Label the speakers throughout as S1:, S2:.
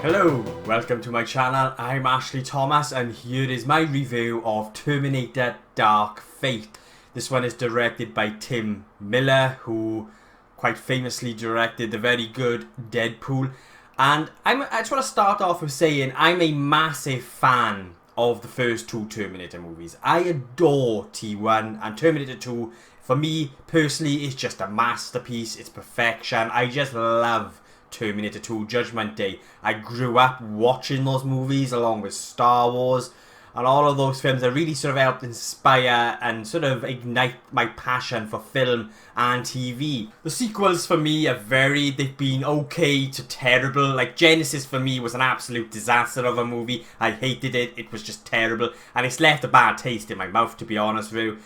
S1: Hello, welcome to my channel. I'm Ashley Thomas and here is my review of Terminator Dark Fate. This one is directed by Tim Miller, who quite famously directed the very good Deadpool. And I just want to start off with saying I'm a massive fan of the first two Terminator movies. I adore T1 and Terminator 2. For me personally, it's just a masterpiece. It's perfection. I just love Terminator 2 Judgment Day. I grew up watching those movies along with Star Wars and all of those films that really sort of helped inspire and sort of ignite my passion for film and TV. The sequels for me are they've been okay to terrible. Like Genesis for me was an absolute disaster of a movie. I hated it. It was just terrible and it's left a bad taste in my mouth, to be honest with you.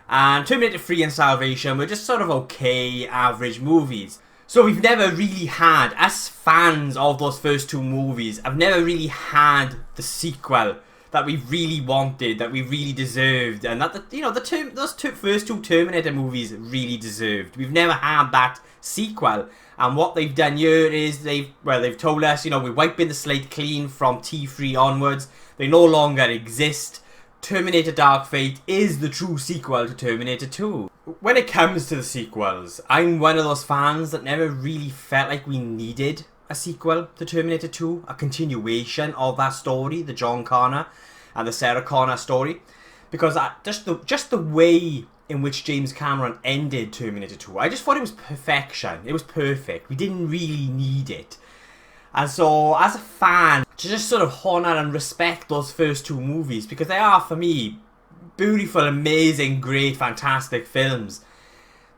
S1: And Terminator 3 and Salvation were just sort of okay, average movies. So we've never really had, as fans of those first two movies, I've never really had the sequel that we really wanted, that we really deserved, and that those first two Terminator movies really deserved. We've never had that sequel, and what they've done here is they've told us, we're wiping the slate clean from T3 onwards. They no longer exist. Terminator Dark Fate is the true sequel to Terminator 2. When it comes to the sequels, I'm one of those fans that never really felt like we needed a sequel to Terminator 2, a continuation of that story, the John Connor and the Sarah Connor story, because just the way in which James Cameron ended Terminator 2, I just thought it was perfection. It was perfect. We didn't really need it. And so, as a fan, to just sort of honour and respect those first two movies, because they are, for me, beautiful, amazing, great, fantastic films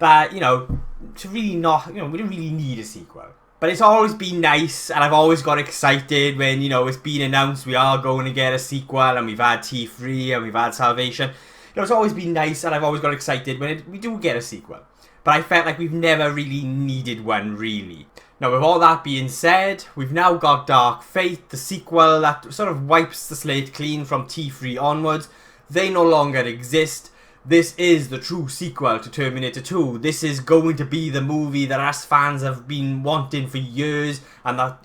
S1: that, to really not, we didn't really need a sequel. But it's always been nice, and I've always got excited when, it's been announced we are going to get a sequel, and we've had T3, and we've had Salvation. It's always been nice, and I've always got excited when we do get a sequel. But I felt like we've never really needed one, really. Now, with all that being said, we've now got Dark Fate, the sequel that sort of wipes the slate clean from T3 onwards. They no longer exist. This is the true sequel to Terminator 2. This is going to be the movie that us fans have been wanting for years, and that,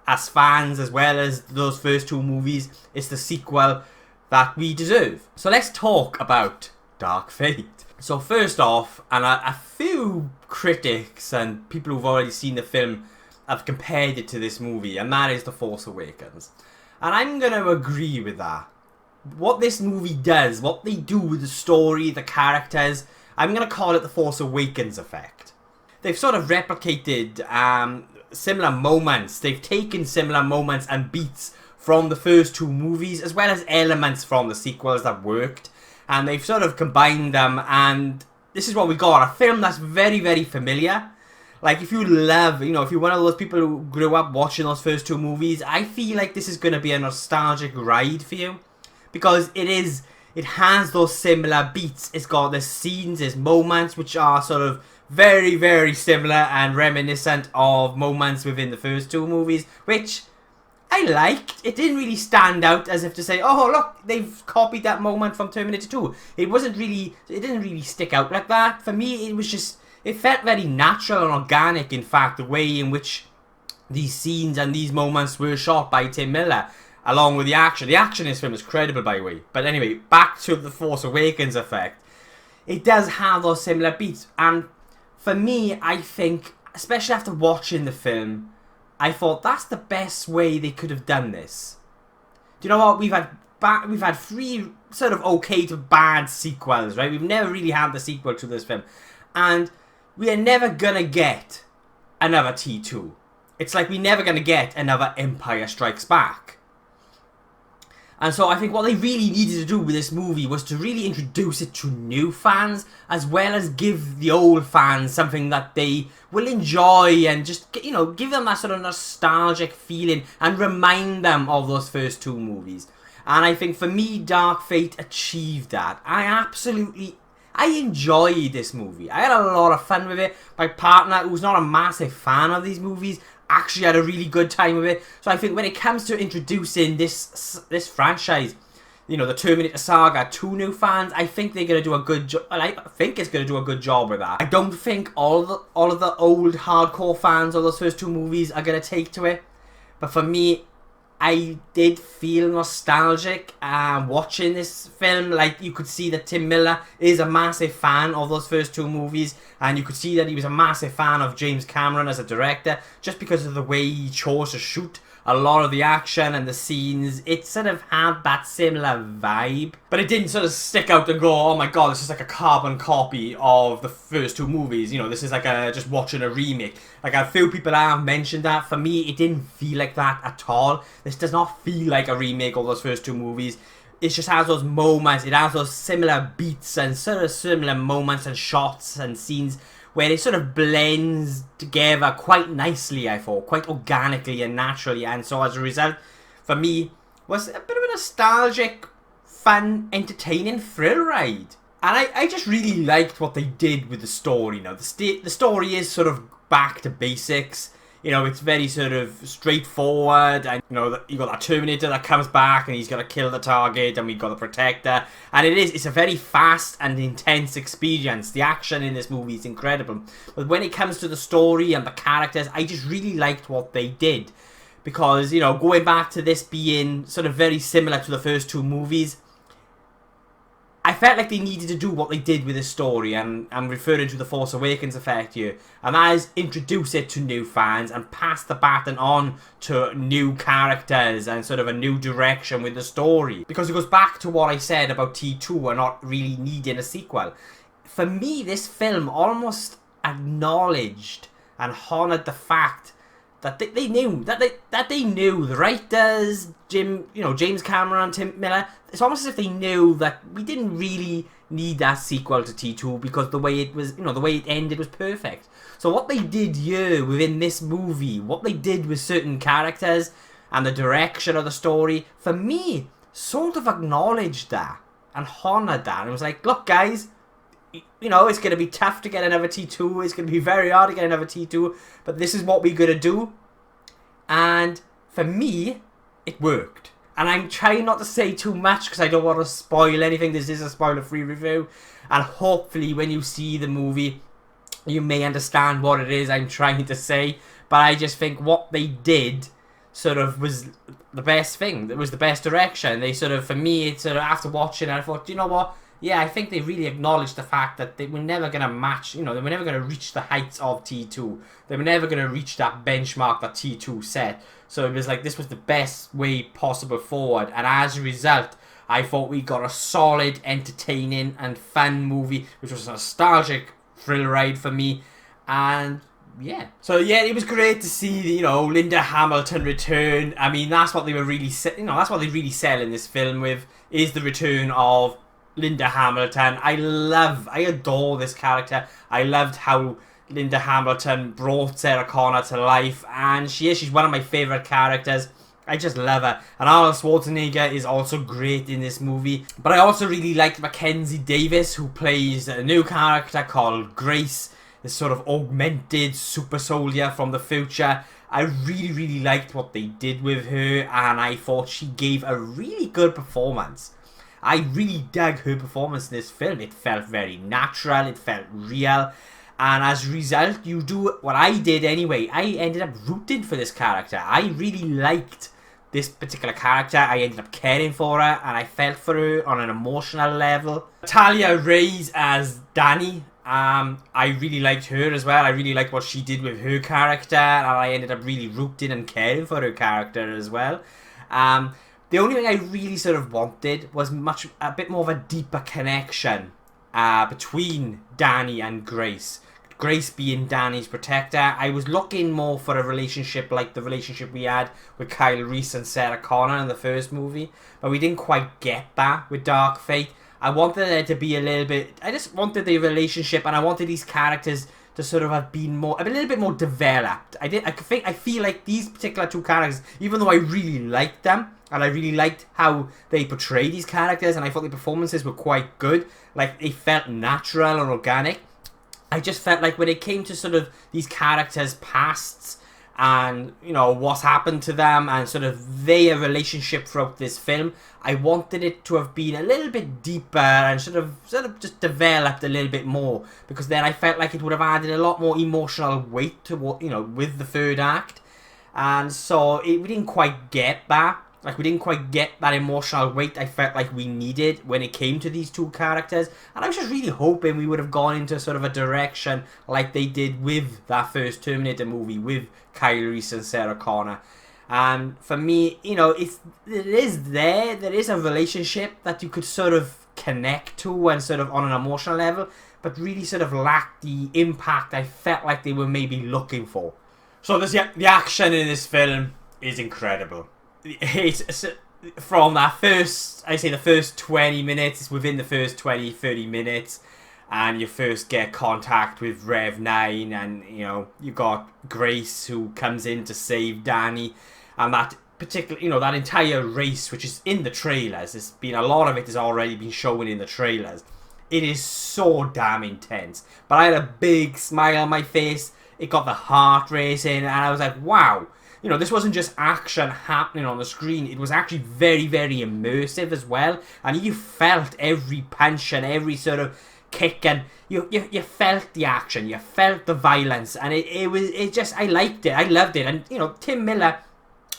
S1: as fans as well as those first two movies, it's the sequel that we deserve. So let's talk about Dark Fate. So first off, and a few critics and people who've already seen the film have compared it to this movie, and that is The Force Awakens. And I'm going to agree with that. What this movie does, what they do with the story, the characters, I'm going to call it the Force Awakens effect. They've sort of replicated similar moments. They've taken similar moments and beats from the first two movies, as well as elements from the sequels that worked. And they've sort of combined them, and this is what we got. A film that's very, very familiar. Like, if you love, if you're one of those people who grew up watching those first two movies, I feel like this is going to be a nostalgic ride for you. Because it has those similar beats. It's got the scenes, there's moments which are sort of very, very similar and reminiscent of moments within the first two movies, which I liked. It didn't really stand out as if to say, oh look, they've copied that moment from Terminator 2. It didn't really stick out like that. For me, it felt very natural and organic, in fact, the way in which these scenes and these moments were shot by Tim Miller, along with the action. The action in this film is credible, by the way. But anyway, back to the Force Awakens effect. It does have those similar beats, and for me, I think, especially after watching the film, I thought that's the best way they could have done this. Do you know what? We've had three sort of okay to bad sequels, right? We've never really had the sequel to this film. And we are never gonna get another T2. It's like we're never gonna get another Empire Strikes Back. And so I think what they really needed to do with this movie was to really introduce it to new fans, as well as give the old fans something that they will enjoy, and just, give them that sort of nostalgic feeling and remind them of those first two movies. And I think for me, Dark Fate achieved that. I enjoyed this movie. I had a lot of fun with it. My partner, who's not a massive fan of these movies, actually had a really good time with it. So I think when it comes to introducing this franchise, the Terminator saga to new fans, I think they're going to do a good job. I think it's going to do a good job with that. I don't think all of the old hardcore fans of those first two movies are going to take to it. But for me, I did feel nostalgic watching this film. Like, you could see that Tim Miller is a massive fan of those first two movies, and you could see that he was a massive fan of James Cameron as a director, just because of the way he chose to shoot a lot of the action and the scenes. It sort of had that similar vibe, but it didn't sort of stick out and go, oh my god, this is like a carbon copy of the first two movies. You know, this is like just watching a remake. Like, a few people have mentioned that. For me, it didn't feel like that at all. This does not feel like a remake of those first two movies. It just has those moments, it has those similar beats and sort of similar moments and shots and scenes where it sort of blends together quite nicely, I thought, quite organically and naturally. And so as a result, for me, was a bit of a nostalgic, fun, entertaining thrill ride. And I just really liked what they did with the story. You know, the story is sort of back to basics. You know, it's very sort of straightforward, and you know, you got that Terminator that comes back and he's got to kill the target, and we got the Protector, and it's a very fast and intense experience. The action in this movie is incredible, but when it comes to the story and the characters, I just really liked what they did, because, you know, going back to this being sort of very similar to the first two movies, I felt like they needed to do what they did with this story, and I'm referring to the Force Awakens effect here, and that is introduce it to new fans and pass the baton on to new characters and sort of a new direction with the story. Because it goes back to what I said about T2 and not really needing a sequel. For me, this film almost acknowledged and honoured the fact that they knew the writers, James Cameron and Tim Miller. It's almost as if they knew that we didn't really need that sequel to T2, because the way it was, the way it ended was perfect. So what they did here within this movie, what they did with certain characters and the direction of the story, for me, sort of acknowledged that and honoured that. And it was like, look, guys, you know, it's going to be tough to get another T2. It's going to be very hard to get another T2. But this is what we're going to do. And for me, it worked. And I'm trying not to say too much because I don't want to spoil anything. This is a spoiler-free review. And hopefully when you see the movie, you may understand what it is I'm trying to say. But I just think what they did sort of was the best thing. It was the best direction. They sort of, for me, it's sort of, after watching it, I thought, you know what? Yeah, I think they really acknowledged the fact that they were never going to match, they were never going to reach the heights of T2. They were never going to reach that benchmark that T2 set. So it was like, this was the best way possible forward. And as a result, I thought we got a solid, entertaining and fun movie, which was a nostalgic thrill ride for me. And yeah. So yeah, it was great to see, Linda Hamilton return. I mean, that's what they were really, that's what they really sell in this film with, is the return of Linda Hamilton. I adore this character. I loved how Linda Hamilton brought Sarah Connor to life, and she's one of my favourite characters. I just love her. And Arnold Schwarzenegger is also great in this movie. But I also really liked Mackenzie Davis, who plays a new character called Grace, this sort of augmented super soldier from the future. I really, really liked what they did with her, and I thought she gave a really good performance. I really dug her performance in this film. It felt very natural, it felt real, and as a result, you do what I did anyway. I ended up rooting for this character. I really liked this particular character. I ended up caring for her, and I felt for her on an emotional level. Talia Reyes as Dani, I really liked her as well. I really liked what she did with her character, and I ended up really rooting and caring for her character as well. The only thing I really sort of wanted was a bit more of a deeper connection between Dani and Grace. Grace being Dani's protector. I was looking more for a relationship like the relationship we had with Kyle Reese and Sarah Connor in the first movie, but we didn't quite get that with Dark Fate. I wanted there to be I just wanted the relationship, and I wanted these characters to sort of have been a little bit more developed. I feel like these particular two characters, even though I really liked them, and I really liked how they portray these characters, and I thought the performances were quite good, like they felt natural and organic, I just felt like when it came to sort of these characters' pasts and, what's happened to them and sort of their relationship throughout this film, I wanted it to have been a little bit deeper and sort of just developed a little bit more, because then I felt like it would have added a lot more emotional weight to what, with the third act. And so we didn't quite get that. Like, we didn't quite get that emotional weight I felt like we needed when it came to these two characters. And I was just really hoping we would have gone into sort of a direction like they did with that first Terminator movie with Kyle Reese and Sarah Connor. And for me, you know, there is a relationship that you could sort of connect to and sort of on an emotional level, but really sort of lacked the impact I felt like they were maybe looking for. So the action in this film is incredible. It's from that the first 20 minutes, it's within the first 20, 30 minutes, and you first get contact with Rev 9, and, you know, you got Grace who comes in to save Danny, and that particular, you know, that entire race, which is in the trailers, a lot of it has already been shown in the trailers. It is so damn intense. But I had a big smile on my face, it got the heart racing, and I was like, wow. You know, this wasn't just action happening on the screen. It was actually very, very immersive as well. And you felt every punch and every sort of kick, and you felt the action. You felt the violence. And I liked it. I loved it. And, you know, Tim Miller,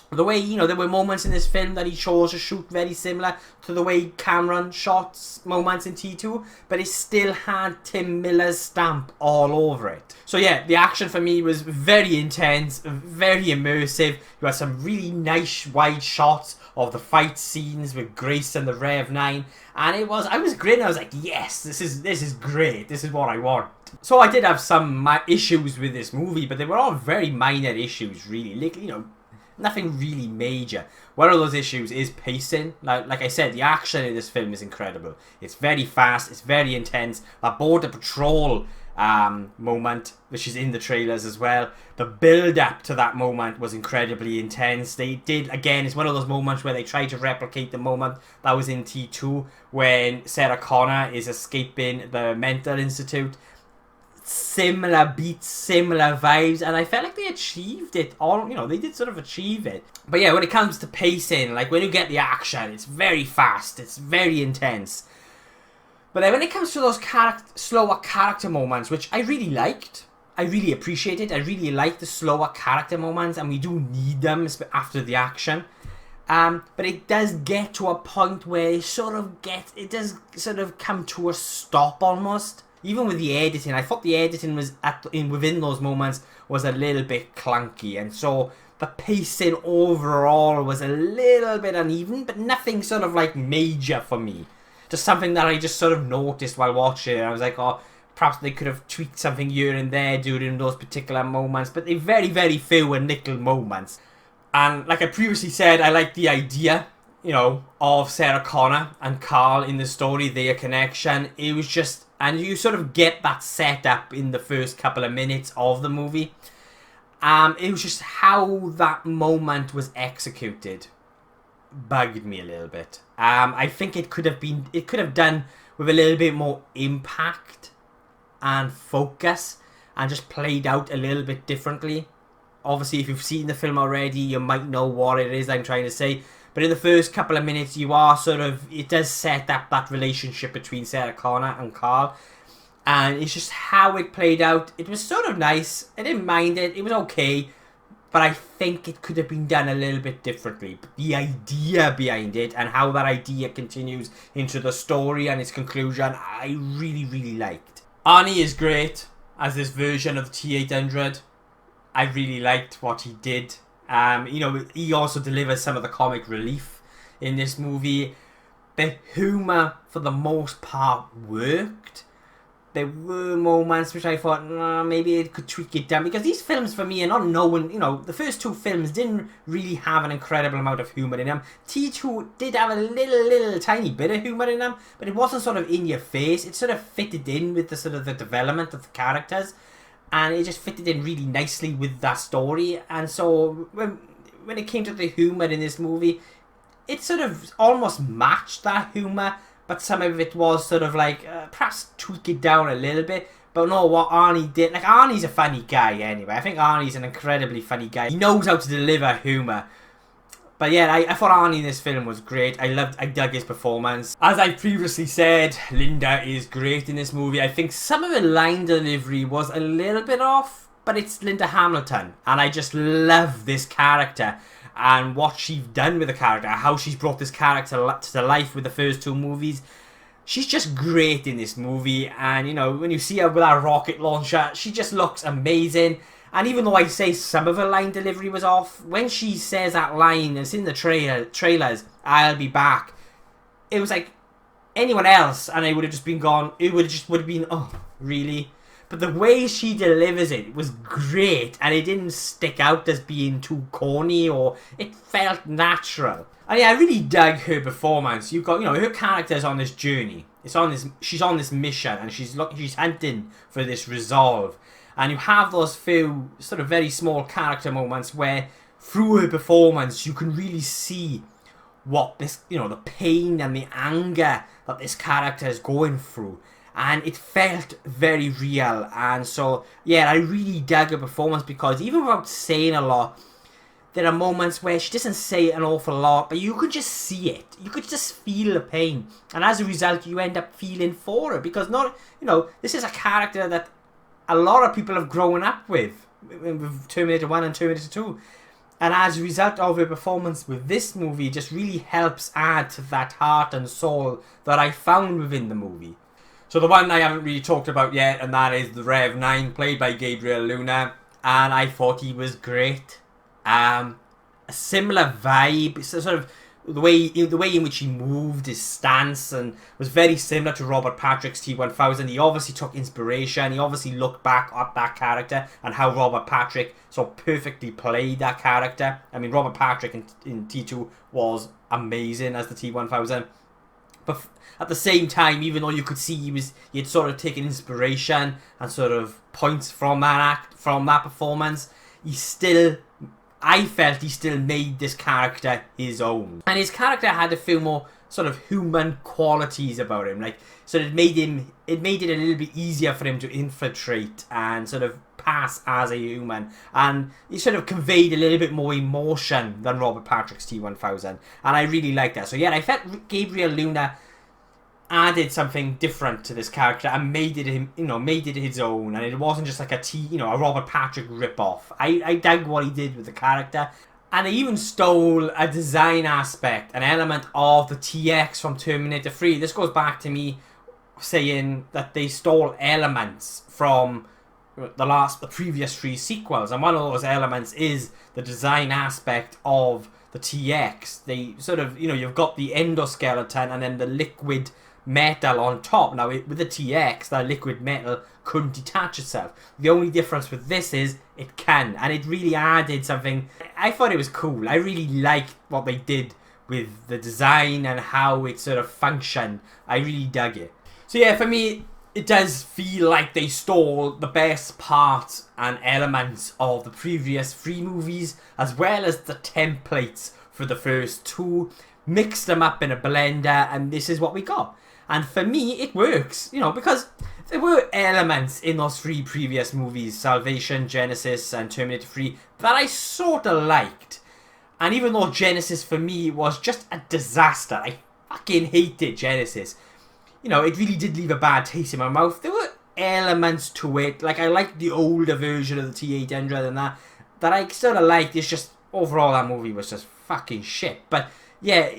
S1: the way, you know, there were moments in this film that he chose to shoot very similar to the way Cameron shot moments in T2, but it still had Tim Miller's stamp all over it. So yeah, the action for me was very intense, very immersive. You had some really nice wide shots of the fight scenes with Grace and the Rev 9, and I was grinning. I was like, yes, this is great. This is what I want. So I did have some issues with this movie, but they were all very minor issues, really. Like, you know, nothing really major. One of those issues is pacing. Like I said, the action in this film is incredible. It's very fast. It's very intense. That border patrol moment, which is in the trailers as well. The build up to that moment was incredibly intense. They did, again, it's one of those moments where they tried to replicate the moment that was in T2 when Sarah Connor is escaping the mental institute. Similar beats, similar vibes, and I felt like they achieved it all. You know, they did sort of achieve it. But yeah, when it comes to pacing, like when you get the action, it's very fast, it's very intense. But then when it comes to those slower character moments, which I really liked, I really appreciated, I really like the slower character moments, and we do need them after the action. But it does get to a point where it does sort of come to a stop almost. Even with the editing, I thought the editing was within those moments was a little bit clunky, and so the pacing overall was a little bit uneven, but nothing sort of like major for me. Just something that I just sort of noticed while watching it. I was like, oh, perhaps they could have tweaked something here and there during those particular moments, but they're very, very few and little moments. And like I previously said, I like the idea, you know, of Sarah Connor and Carl in the story, their connection. It was just, and you sort of get that set up in the first couple of minutes of the movie. It was just how that moment was executed bugged me a little bit. I think it could have done with a little bit more impact and focus and just played out a little bit differently. Obviously, if you've seen the film already, you might know what it is I'm trying to say. But in the first couple of minutes, it does set up that relationship between Sarah Connor and Carl. And it's just how it played out. It was sort of nice. I didn't mind it. It was okay. But I think it could have been done a little bit differently. But the idea behind it and how that idea continues into the story and its conclusion, I really, really liked. Arnie is great as this version of the T-800. I really liked what he did. You know, he also delivers some of the comic relief in this movie. The humour, for the most part, worked. There were moments which I thought, maybe it could tweak it down. Because these films, for me, are not known, you know, the first two films didn't really have an incredible amount of humour in them. T2 did have a little tiny bit of humour in them, but it wasn't sort of in your face. It sort of fitted in with the sort of the development of the characters. And it just fitted in really nicely with that story. And so when it came to the humour in this movie, it sort of almost matched that humour, but some of it was sort of like, perhaps tweak it down a little bit. But no, what Arnie did, like Arnie's a funny guy anyway. I think Arnie's an incredibly funny guy. He knows how to deliver humour. But yeah, I thought Arnie in this film was great. I dug his performance. As I previously said, Linda is great in this movie. I think some of the line delivery was a little bit off. but it's Linda Hamilton, and I just love this character and what she's done with the character, how she's brought this character to life with the first two movies. She's just great in this movie, and you know, when you see her with that rocket launcher, she just looks amazing. And even though I say some of her line delivery was off, when she says that line, it's in the trailers, "I'll be back," it was like anyone else, and I would have just been gone. It would have been, oh, really? But the way she delivers it was great, and it didn't stick out as being too corny, or it felt natural. And yeah, I really dug her performance. You've got, you know, her character's on this journey. She's on this mission, and she's hunting for this resolve. And you have those few sort of very small character moments where, through her performance, you can really see what this, you know, the pain and the anger that this character is going through. And it felt very real. And so, yeah, I really dug her performance, because even without saying a lot, there are moments where she doesn't say an awful lot, but you could just see it. You could just feel the pain. And as a result, you end up feeling for her, because this is a character that a lot of people have grown up with Terminator 1 and Terminator 2. And as a result of her performance with this movie, it just really helps add to that heart and soul that I found within the movie. So the one I haven't really talked about yet, and that is the Rev 9, played by Gabriel Luna. And I thought he was great. A similar vibe, sort of the way in which he moved, his stance, and was very similar to Robert Patrick's T-1000. He obviously took inspiration. He obviously looked back at that character and how Robert Patrick so perfectly played that character. I mean, Robert Patrick in T2 was amazing as the T-1000. But at the same time, even though you could see he had sort of taken inspiration and sort of points from that performance, I felt he still made this character his own. And his character had a few more sort of human qualities about him. So it made it a little bit easier for him to infiltrate and sort of pass as a human. And he sort of conveyed a little bit more emotion than Robert Patrick's T-1000. And I really liked that. So yeah, I felt Gabriel Luna added something different to this character and made it his own, and it wasn't just like a Robert Patrick rip-off. I dug what he did with the character, and they even stole a design aspect, an element of the TX from Terminator 3. This goes back to me saying that they stole elements from the previous 3 sequels, and one of those elements is the design aspect of the TX. They sort of, you've got the endoskeleton and then the liquid metal on top. Now, with the TX, that liquid metal couldn't detach itself. The only difference with this is it can, and it really added something. I thought it was cool. I really liked what they did with the design and how it sort of functioned. I really dug it. So yeah, for me, it does feel like they stole the best parts and elements of the previous 3 movies, as well as the templates for the first 2, mixed them up in a blender, and this is what we got. And for me, it works, because there were elements in those 3 previous movies, Salvation, Genesis, and Terminator 3, that I sort of liked. And even though Genesis for me was just a disaster, I fucking hated Genesis. It really did leave a bad taste in my mouth. There were elements to it, like I liked the older version of the T-800 and that I sort of liked. It's just, overall that movie was just fucking shit. But yeah,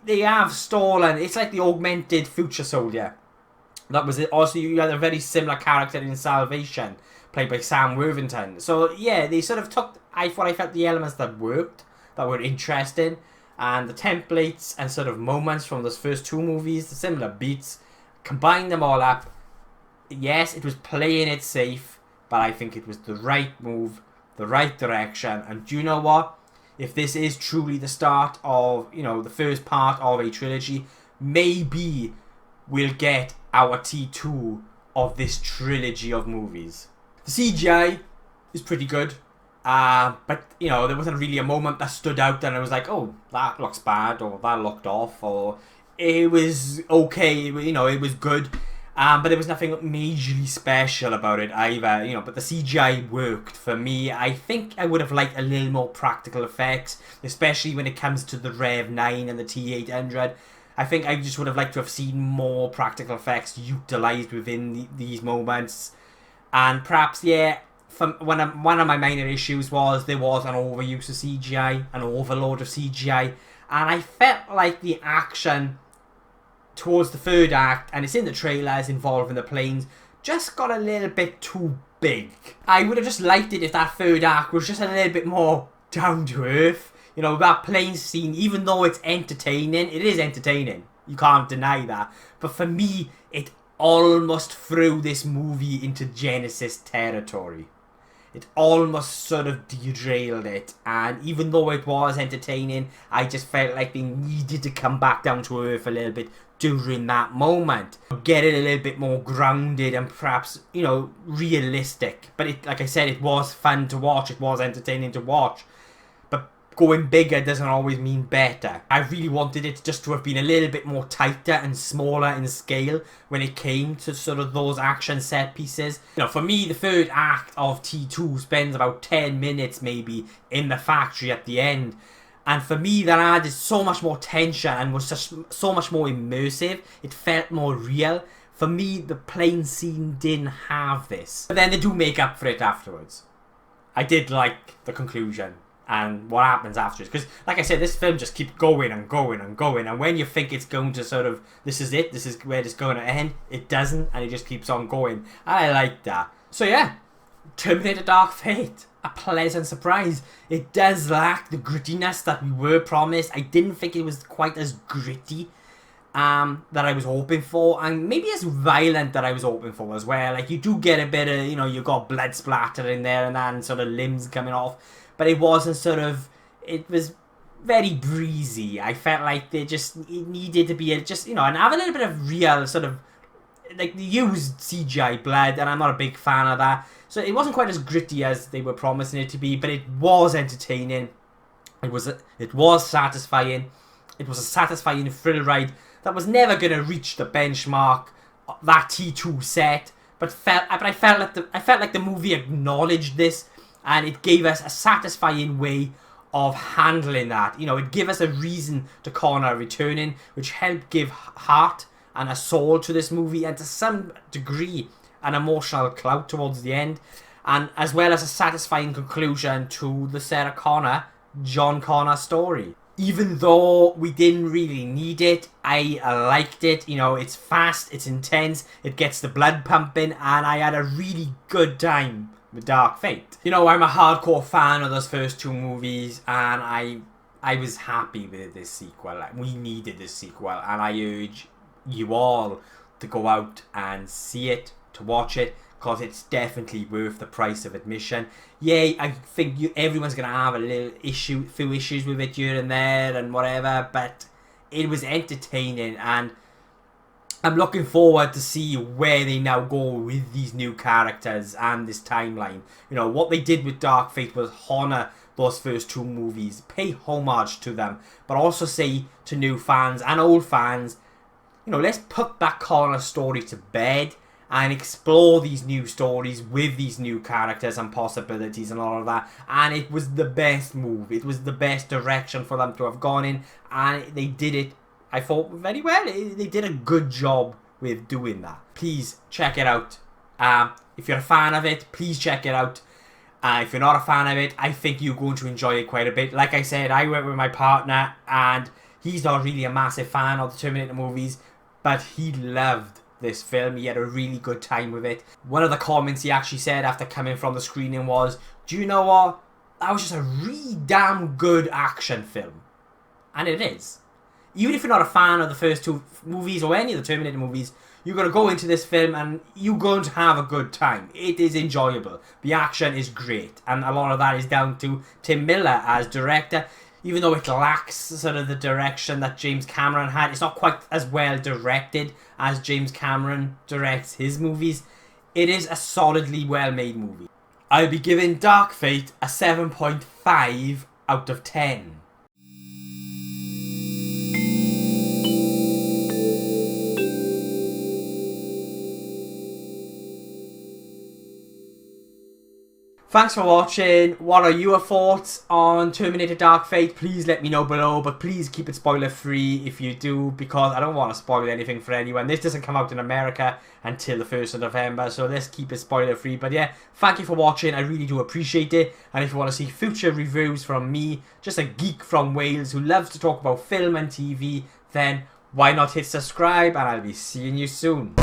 S1: they have stolen, it's like the augmented Future Soldier. That was it. Also, you had a very similar character in Salvation, played by Sam Worthington. So yeah, they sort of took, I felt the elements that worked, that were interesting, and the templates and sort of moments from those first 2 movies, the similar beats, combined them all up. Yes, it was playing it safe, but I think it was the right move, the right direction. And do you know what? If this is truly the start of, the first part of a trilogy, maybe we'll get our T2 of this trilogy of movies. The CGI is pretty good, but, there wasn't really a moment that stood out and I was like, oh, that looks bad, or that looked off, or it was okay, it was good. But there was nothing majorly special about it either, but the CGI worked for me. I think I would have liked a little more practical effects, especially when it comes to the Rev 9 and the T-800. I think I just would have liked to have seen more practical effects utilised within these moments. And perhaps, yeah, one of my minor issues was there was an overuse of CGI, an overload of CGI, and I felt like the action towards the third act, and it's in the trailers involving the planes, just got a little bit too big. I would have just liked it if that third act was just a little bit more down to earth. You know, that plane scene, even though it's entertaining, it is entertaining. You can't deny that. But for me, it almost threw this movie into Genesis territory. It almost sort of derailed it. And even though it was entertaining, I just felt like they needed to come back down to earth a little bit during that moment. Get it a little bit more grounded and perhaps, you know, realistic. But it, like I said, it was fun to watch. It was entertaining to watch. Going bigger doesn't always mean better. I really wanted it just to have been a little bit more tighter and smaller in scale when it came to sort of those action set pieces. You know, for me, the third act of T2 spends about 10 minutes maybe in the factory at the end. And for me, that added so much more tension and was just so much more immersive. It felt more real. For me, the plane scene didn't have this. But then they do make up for it afterwards. I did like the conclusion and what happens afterwards, because like I said, this film just keeps going and going and going, and when you think it's going to sort of, this is it, this is where it's going to end, it doesn't, and it just keeps on going, and I like that. So yeah, Terminator Dark Fate, a pleasant surprise. It does lack the grittiness that we were promised. I didn't think it was quite as gritty that I was hoping for, and maybe as violent that I was hoping for as well. Like, you do get a bit of, you know, you got blood splatter in there and that, and sort of limbs coming off, but it wasn't sort of, it was very breezy. I felt like it needed to be just, you know, and have a little bit of real sort of, like, they used CGI blood, and I'm not a big fan of that. So it wasn't quite as gritty as they were promising it to be, but it was entertaining. It was satisfying. It was a satisfying thrill ride that was never going to reach the benchmark that T2 set, but I felt like the movie acknowledged this, and it gave us a satisfying way of handling that. You know, it gave us a reason to Connor returning, which helped give heart and a soul to this movie, and to some degree an emotional clout towards the end, and as well as a satisfying conclusion to the Sarah Connor, John Connor story. Even though we didn't really need it, I liked it. You know, it's fast, it's intense, it gets the blood pumping, and I had a really good time with Dark Fate. You know, I'm a hardcore fan of those first two movies, and I was happy with this sequel. We needed this sequel, and I urge you all to go out and see it, to watch it, because it's definitely worth the price of admission. Yeah, I think everyone's going to have a few issues with it here and there and whatever, but it was entertaining, and I'm looking forward to see where they now go with these new characters and this timeline. You know, what they did with Dark Fate was honour those first two movies, pay homage to them, but also say to new fans and old fans, you know, let's put that Connor story to bed and explore these new stories with these new characters and possibilities and all of that. And it was the best move. It was the best direction for them to have gone in, and they did it, I thought, very well. They did a good job with doing that. Please check it out. If you're a fan of it, please check it out. If you're not a fan of it, I think you're going to enjoy it quite a bit. Like I said, I went with my partner, and he's not really a massive fan of the Terminator movies, but he loved this film. He had a really good time with it. One of the comments he actually said after coming from the screening was, do you know what? That was just a really damn good action film. And it is. Even if you're not a fan of the first two movies or any of the Terminator movies, you're going to go into this film and you're going to have a good time. It is enjoyable. The action is great. And a lot of that is down to Tim Miller as director. Even though it lacks sort of the direction that James Cameron had, it's not quite as well directed as James Cameron directs his movies. It is a solidly well-made movie. I'll be giving Dark Fate a 7.5 out of 10. Thanks for watching. What are your thoughts on Terminator Dark Fate? Please let me know below, but please keep it spoiler free if you do, because I don't want to spoil anything for anyone. This doesn't come out in America until the 1st of November, so let's keep it spoiler free. But yeah, thank you for watching. I really do appreciate it. And if you want to see future reviews from me, just a geek from Wales who loves to talk about film and TV, then why not hit subscribe, and I'll be seeing you soon.